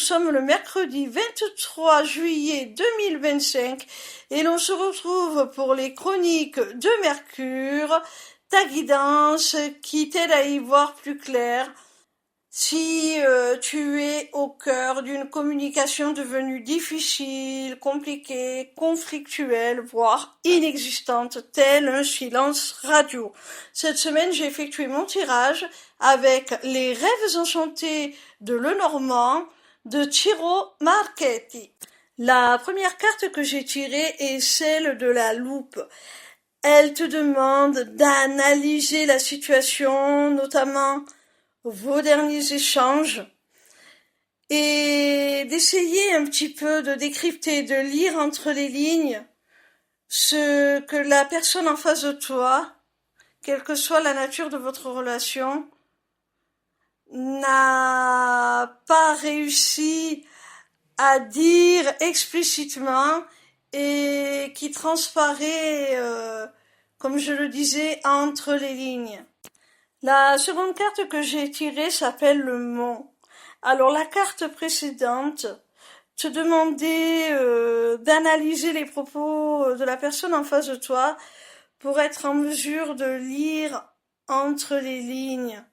sommes le mercredi 23 juillet 2025 et l'on se retrouve pour les chroniques de Mercure, ta guidance qui t'aide à y voir plus clair. Si tu es au cœur d'une communication devenue difficile, compliquée, conflictuelle, voire inexistante, tel un silence radio. Cette semaine, j'ai effectué mon tirage avec les rêves enchantés de Lenormand de Ciro Marchetti. La première carte que j'ai tirée est celle de la loupe. Elle te demande d'analyser la situation, notamment vos derniers échanges, et d'essayer un petit peu de décrypter, de lire entre les lignes ce que la personne en face de toi, quelle que soit la nature de votre relation, n'a pas réussi à dire explicitement et qui transparaît, comme je le disais, entre les lignes. La seconde carte que j'ai tirée s'appelle le mont. Alors la carte précédente te demandait d'analyser les propos de la personne en face de toi pour être en mesure de lire entre les lignes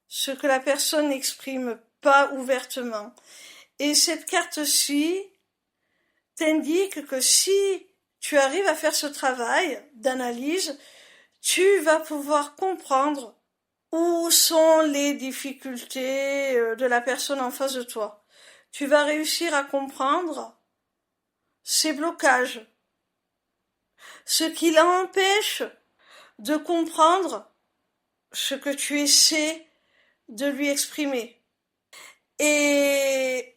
ce que la personne n'exprime pas ouvertement. Et cette carte-ci t'indique que si tu arrives à faire ce travail d'analyse, tu vas pouvoir comprendre où sont les difficultés de la personne en face de toi. Tu vas réussir à comprendre ses blocages, ce qui l'empêche de comprendre ce que tu essaies de lui exprimer. Et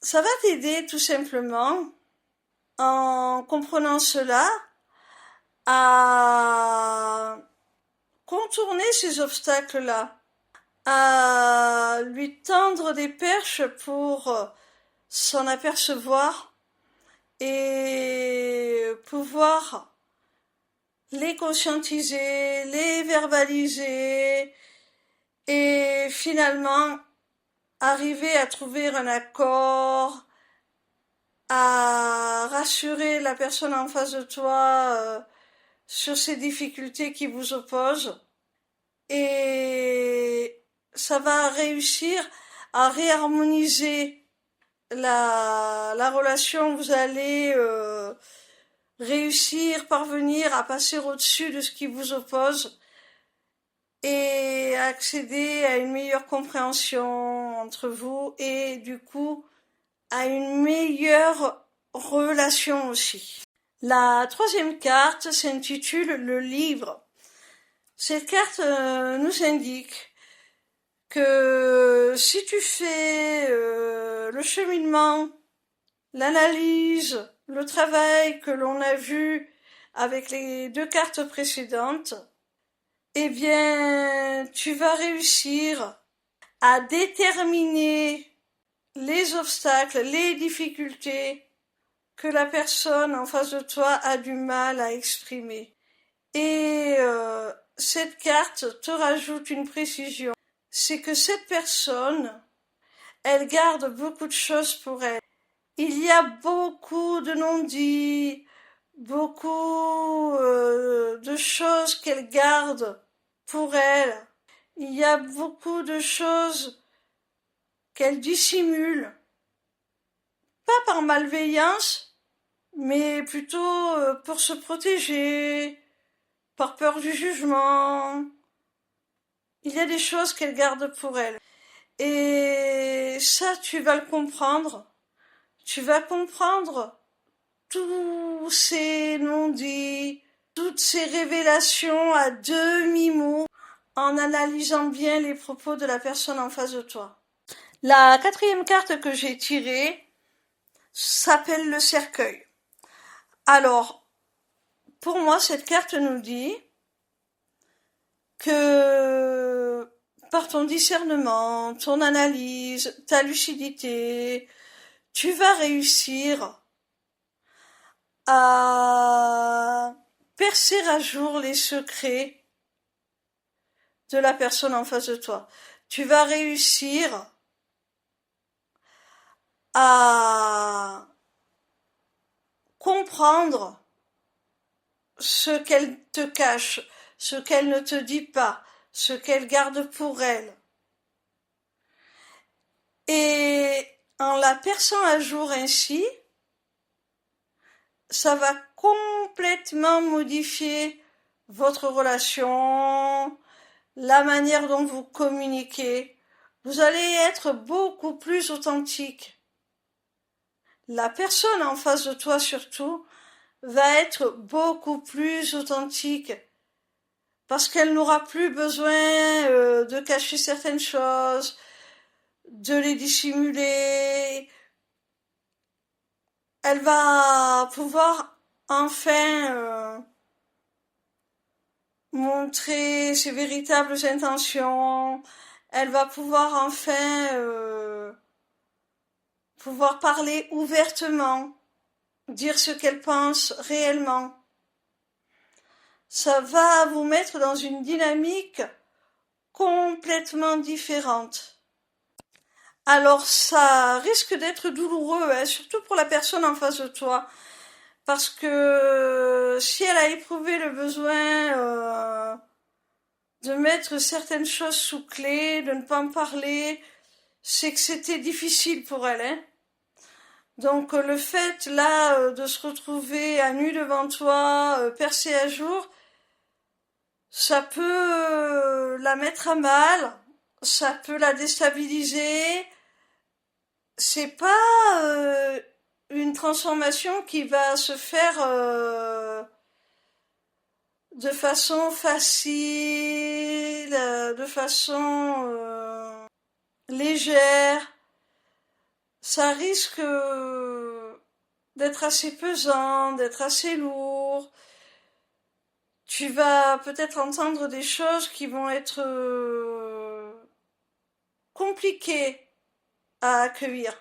ça va t'aider tout simplement, en comprenant cela, à contourner ces obstacles-là, à lui tendre des perches pour s'en apercevoir et pouvoir les conscientiser, les verbaliser et finalement arriver à trouver un accord, à rassurer la personne en face de toi sur ces difficultés qui vous opposent, et ça va réussir à réharmoniser la relation. Vous allez parvenir à passer au-dessus de ce qui vous oppose et à accéder à une meilleure compréhension entre vous et du coup à une meilleure relation aussi. La troisième carte s'intitule le livre. Cette carte nous indique que si tu fais le cheminement, l'analyse, le travail que l'on a vu avec les deux cartes précédentes, eh bien, tu vas réussir à déterminer les obstacles, les difficultés que la personne en face de toi a du mal à exprimer. Et cette carte te rajoute une précision, c'est que cette personne, elle garde beaucoup de choses pour elle. Il y a beaucoup de non-dits, beaucoup de choses qu'elle garde pour elle. Il y a beaucoup de choses qu'elle dissimule, pas par malveillance, mais plutôt pour se protéger, par peur du jugement. Il y a des choses qu'elle garde pour elle. Et ça, tu vas le comprendre. Tu vas comprendre tous ces non-dits, toutes ces révélations à demi-mot, en analysant bien les propos de la personne en face de toi. La quatrième carte que j'ai tirée s'appelle le cercueil. Alors, pour moi, cette carte nous dit que par ton discernement, ton analyse, ta lucidité, tu vas réussir à percer à jour les secrets de la personne en face de toi. Tu vas réussir à comprendre ce qu'elle te cache, ce qu'elle ne te dit pas, ce qu'elle garde pour elle. Et en la perçant à jour ainsi, ça va complètement modifier votre relation, la manière dont vous communiquez. Vous allez être beaucoup plus authentique. La personne en face de toi surtout va être beaucoup plus authentique parce qu'elle n'aura plus besoin de cacher certaines choses, de les dissimuler. Elle va pouvoir enfin montrer ses véritables intentions. Elle va pouvoir enfin pouvoir parler ouvertement, dire ce qu'elle pense réellement. Ça va vous mettre dans une dynamique complètement différente. Alors ça risque d'être douloureux, hein, surtout pour la personne en face de toi, parce que si elle a éprouvé le besoin de mettre certaines choses sous clé, de ne pas en parler, c'est que c'était difficile pour elle, hein. Donc le fait là de se retrouver à nu devant toi, percé à jour, ça peut la mettre à mal, ça peut la déstabiliser. C'est pas une transformation qui va se faire de façon facile, de façon légère. Ça risque d'être assez pesant, d'être assez lourd. Tu vas peut-être entendre des choses qui vont être compliquées à accueillir.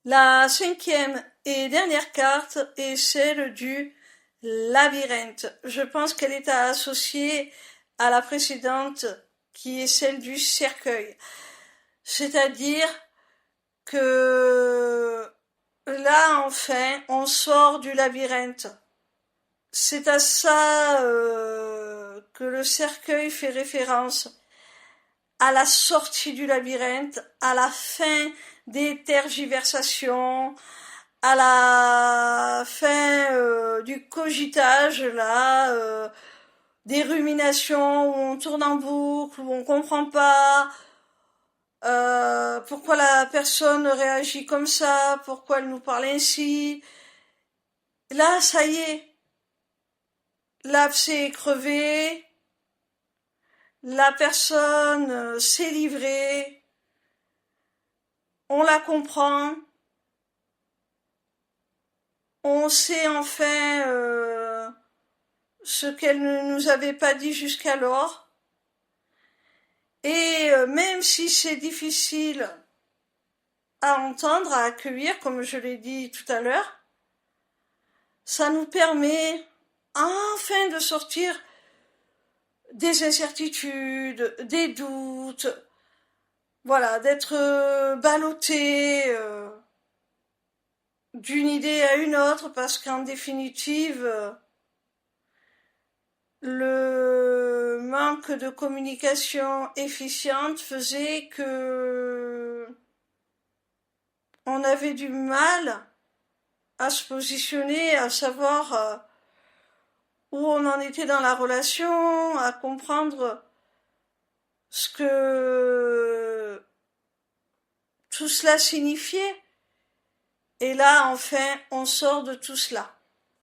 La cinquième et dernière carte est celle du labyrinthe. Je pense qu'elle est à associer à la précédente qui est celle du cercueil. C'est-à-dire que là, enfin, on sort du labyrinthe. C'est à ça que le cercueil fait référence, à la sortie du labyrinthe, à la fin des tergiversations, à la fin du cogitage, là, des ruminations où on tourne en boucle, où on comprend pas pourquoi la personne réagit comme ça, pourquoi elle nous parle ainsi. Là, ça y est, l'abcès est crevé, la personne s'est livrée, on la comprend, on sait enfin ce qu'elle ne nous avait pas dit jusqu'alors. Et même si c'est difficile à entendre, à accueillir, comme je l'ai dit tout à l'heure, ça nous permet enfin de sortir des incertitudes, des doutes, voilà, d'être ballotté d'une idée à une autre, parce qu'en définitive, le manque de communication efficiente faisait que on avait du mal à se positionner, à savoir où on en était dans la relation, à comprendre ce que tout cela signifiait. Et là, enfin, on sort de tout cela.